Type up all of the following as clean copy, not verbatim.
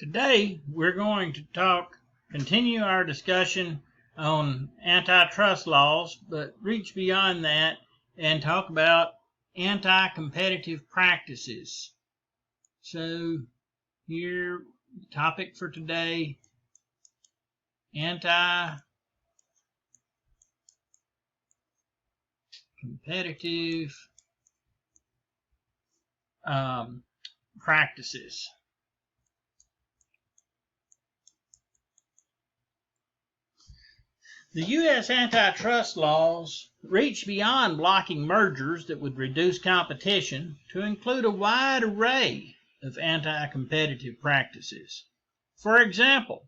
Today, we're going to continue our discussion on antitrust laws, but reach beyond that and talk about anti-competitive practices. So, here, the topic for today, anti-competitive practices. The U.S. antitrust laws reach beyond blocking mergers that would reduce competition to include a wide array of anti-competitive practices. For example,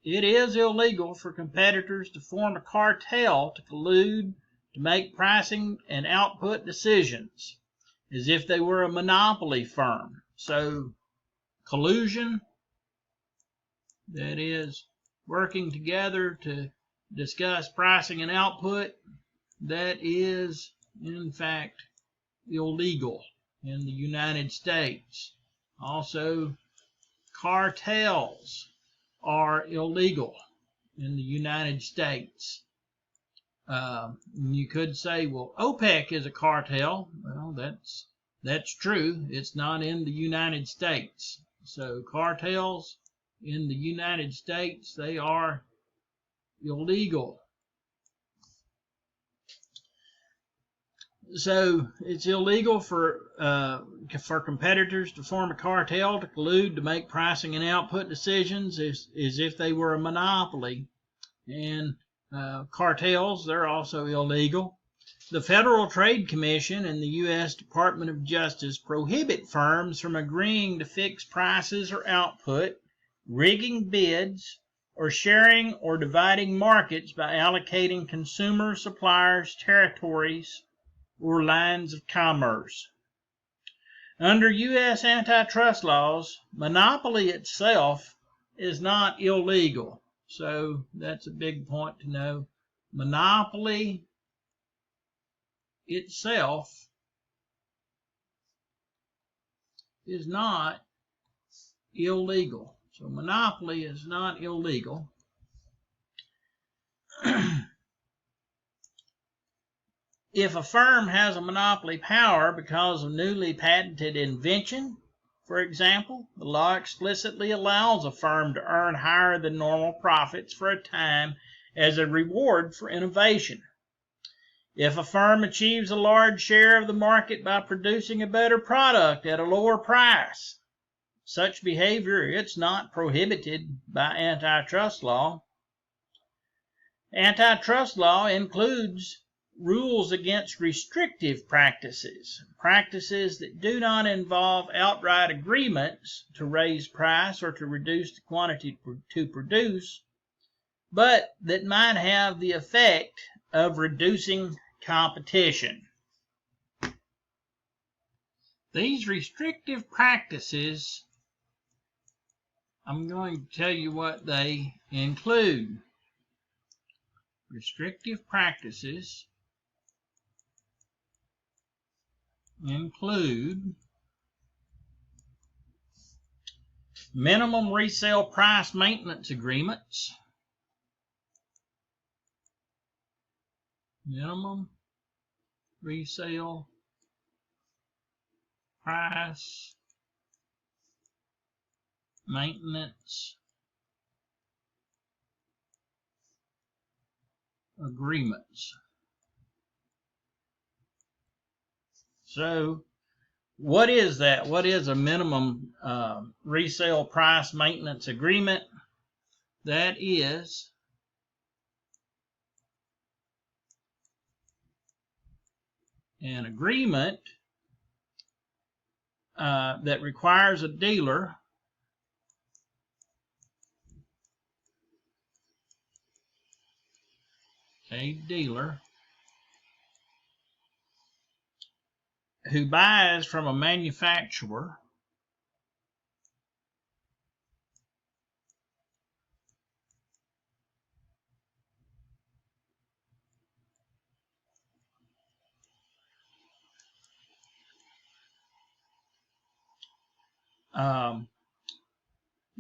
it is illegal for competitors to form a cartel to collude to make pricing and output decisions as if they were a monopoly firm. So, collusion, that is, working together to discuss pricing and output, that is in fact illegal in the United States. Also, cartels are illegal in the United States. You could say, well, OPEC is a cartel. Well, that's true. It's not in the United States. So cartels in the United States, they are illegal. So it's illegal for competitors to form a cartel to collude to make pricing and output decisions as if they were a monopoly. And cartels, they're also illegal. The Federal Trade Commission and the U.S. Department of Justice prohibit firms from agreeing to fix prices or output, rigging bids, or sharing or dividing markets by allocating consumers, suppliers, territories, or lines of commerce. Under U.S. antitrust laws, monopoly itself is not illegal. So that's a big point to know. Monopoly itself is not illegal. So monopoly is not illegal. If a firm has a monopoly power because of newly patented invention, for example, the law explicitly allows a firm to earn higher than normal profits for a time as a reward for innovation. If a firm achieves a large share of the market by producing a better product at a lower price, such behavior, it's not prohibited by antitrust law. Antitrust law includes rules against restrictive practices, practices that do not involve outright agreements to raise price or to reduce the quantity to produce, but that might have the effect of reducing competition. These restrictive practices, I'm going to tell you what they include. Restrictive practices include minimum resale price maintenance agreements, minimum resale price maintenance agreements. So, what is that? What is a minimum resale price maintenance agreement? That is an agreement that requires a dealer who buys from a manufacturer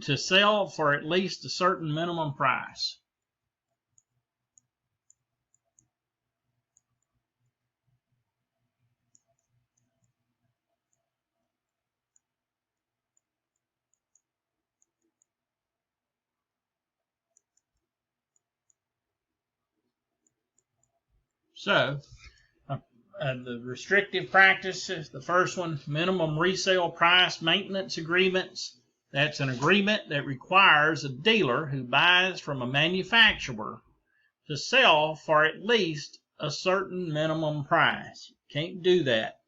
to sell for at least a certain minimum price. So, the restrictive practices, the first one, minimum resale price maintenance agreements. That's an agreement that requires a dealer who buys from a manufacturer to sell for at least a certain minimum price. Can't do that.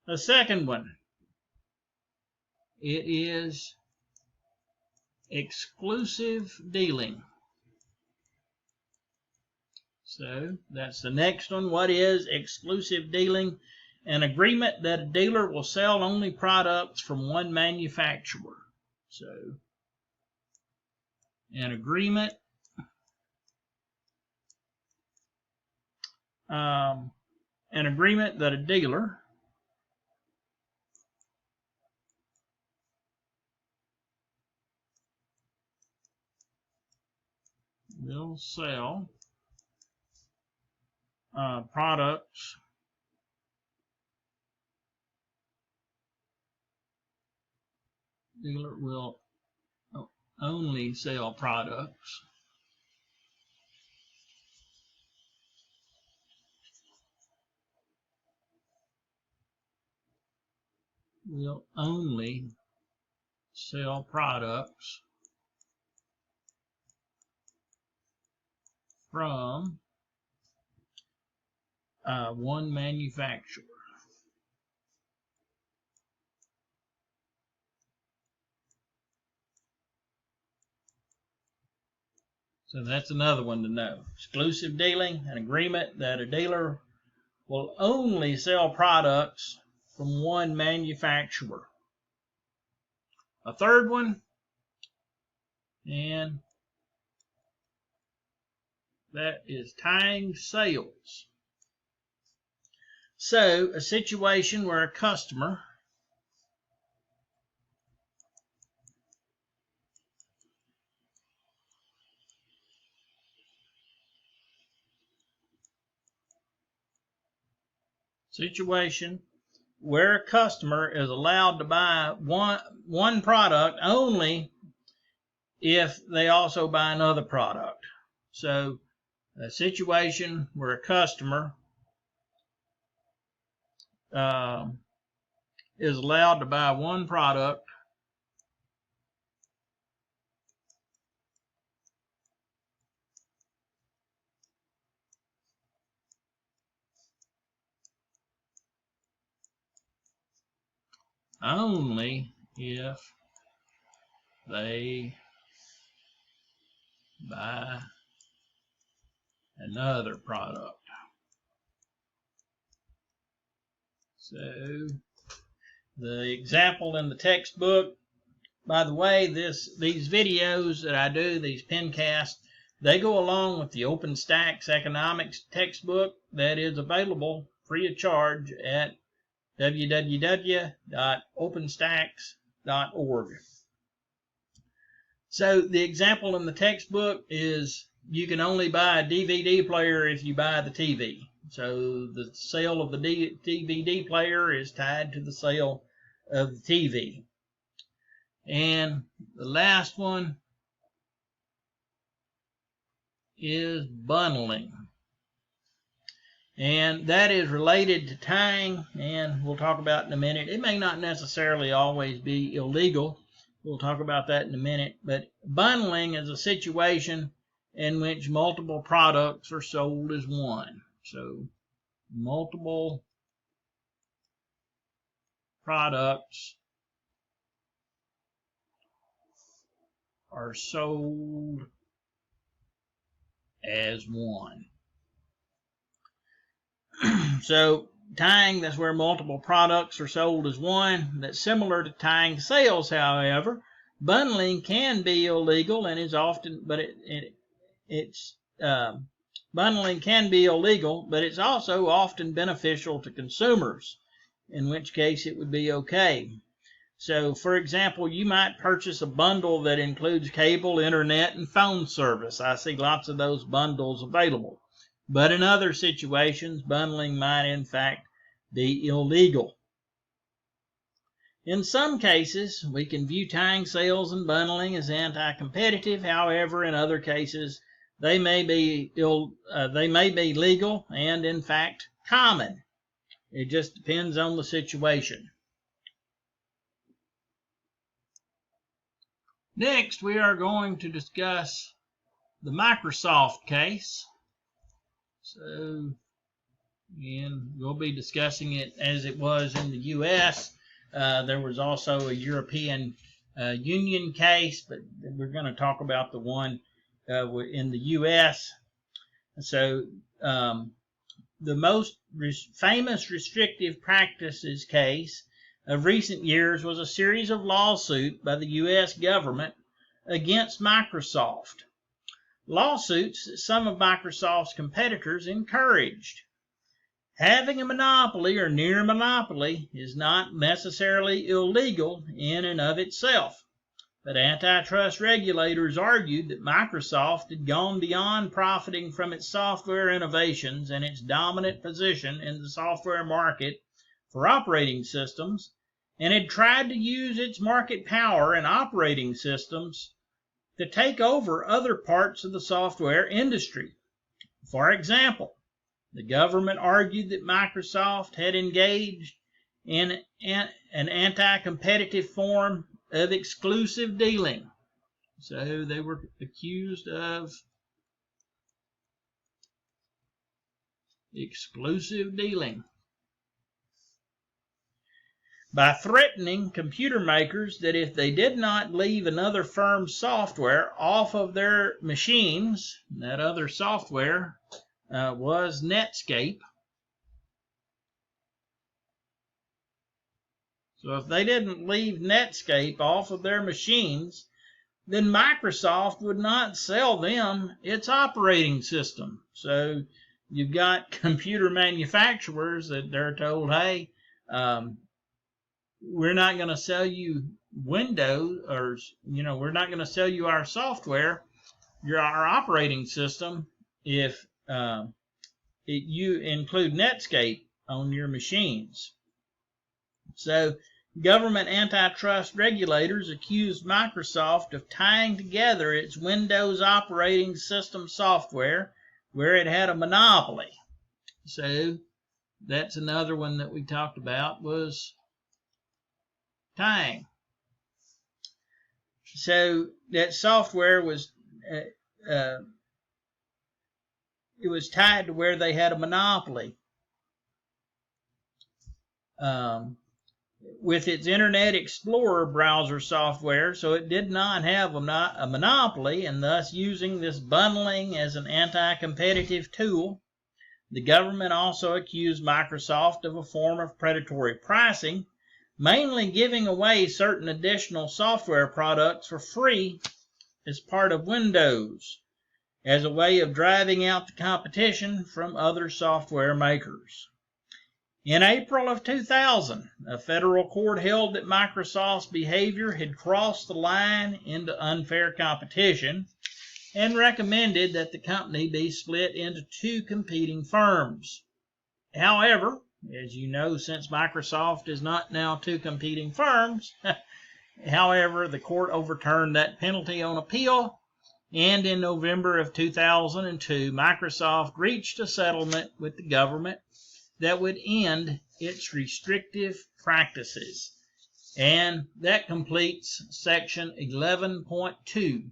The second one, it is exclusive dealing. So that's the next one. What is exclusive dealing? An agreement that a dealer will sell only products from one manufacturer. So an agreement that a dealer will sell products dealer will only sell products will only sell products from one manufacturer. So that's another one to know. Exclusive dealing, an agreement that a dealer will only sell products from one manufacturer. A third one, and that is tying sales. So, a situation where a customer is allowed to buy one product only if they also buy another product. So, a situation where a customer is allowed to buy one product only if they buy another product. So the example in the textbook, by the way, these videos that I do, these pencasts, they go along with the OpenStax economics textbook that is available free of charge at www.openstax.org. So the example in the textbook is you can only buy a DVD player if you buy the TV. So the sale of the DVD player is tied to the sale of the TV. And the last one is bundling. And that is related to tying, and we'll talk about it in a minute. It may not necessarily always be illegal. We'll talk about that in a minute. But bundling is a situation in which multiple products are sold as one. So multiple products are sold as one. So tying, that's where multiple products are sold as one. That's similar to tying sales, however. Bundling can be illegal and is often, but bundling can be illegal, but it's also often beneficial to consumers, in which case it would be okay. So, for example, you might purchase a bundle that includes cable, internet, and phone service. I see lots of those bundles available. But in other situations, bundling might in fact be illegal. In some cases, we can view tying sales and bundling as anti-competitive. However, in other cases, they may be legal and in fact common. It just depends on the situation. Next, we are going to discuss the Microsoft case. So, again, we'll be discussing it as it was in the U.S. There was also a European Union case, but we're going to talk about the one in the U.S. So, the most famous restrictive practices case of recent years was a series of lawsuits by the U.S. government against Microsoft. Lawsuits that some of Microsoft's competitors encouraged. Having a monopoly or near monopoly is not necessarily illegal in and of itself, but antitrust regulators argued that Microsoft had gone beyond profiting from its software innovations and its dominant position in the software market for operating systems, and had tried to use its market power in operating systems to take over other parts of the software industry. For example, the government argued that Microsoft had engaged in an anti-competitive form of exclusive dealing. So they were accused of exclusive dealing by threatening computer makers that if they did not leave another firm's software off of their machines, that other software was Netscape. So if they didn't leave Netscape off of their machines, then Microsoft would not sell them its operating system. So you've got computer manufacturers that they're told, hey, we're not going to sell you Windows, or we're not going to sell you our software, our operating system, if you include Netscape on your machines. So government antitrust regulators accused Microsoft of tying together its Windows operating system software where it had a monopoly. So that's another one that we talked about, was tying. So that software was it was tied to where they had a monopoly. With its Internet Explorer browser software, so it did not have a monopoly, and thus using this bundling as an anti-competitive tool. The government also accused Microsoft of a form of predatory pricing, mainly giving away certain additional software products for free as part of Windows, as a way of driving out the competition from other software makers. In April of 2000, a federal court held that Microsoft's behavior had crossed the line into unfair competition and recommended that the company be split into two competing firms. However, as you know, since Microsoft is not now two competing firms, however, the court overturned that penalty on appeal, and in November of 2002, Microsoft reached a settlement with the government that would end its restrictive practices. And that completes section 11.2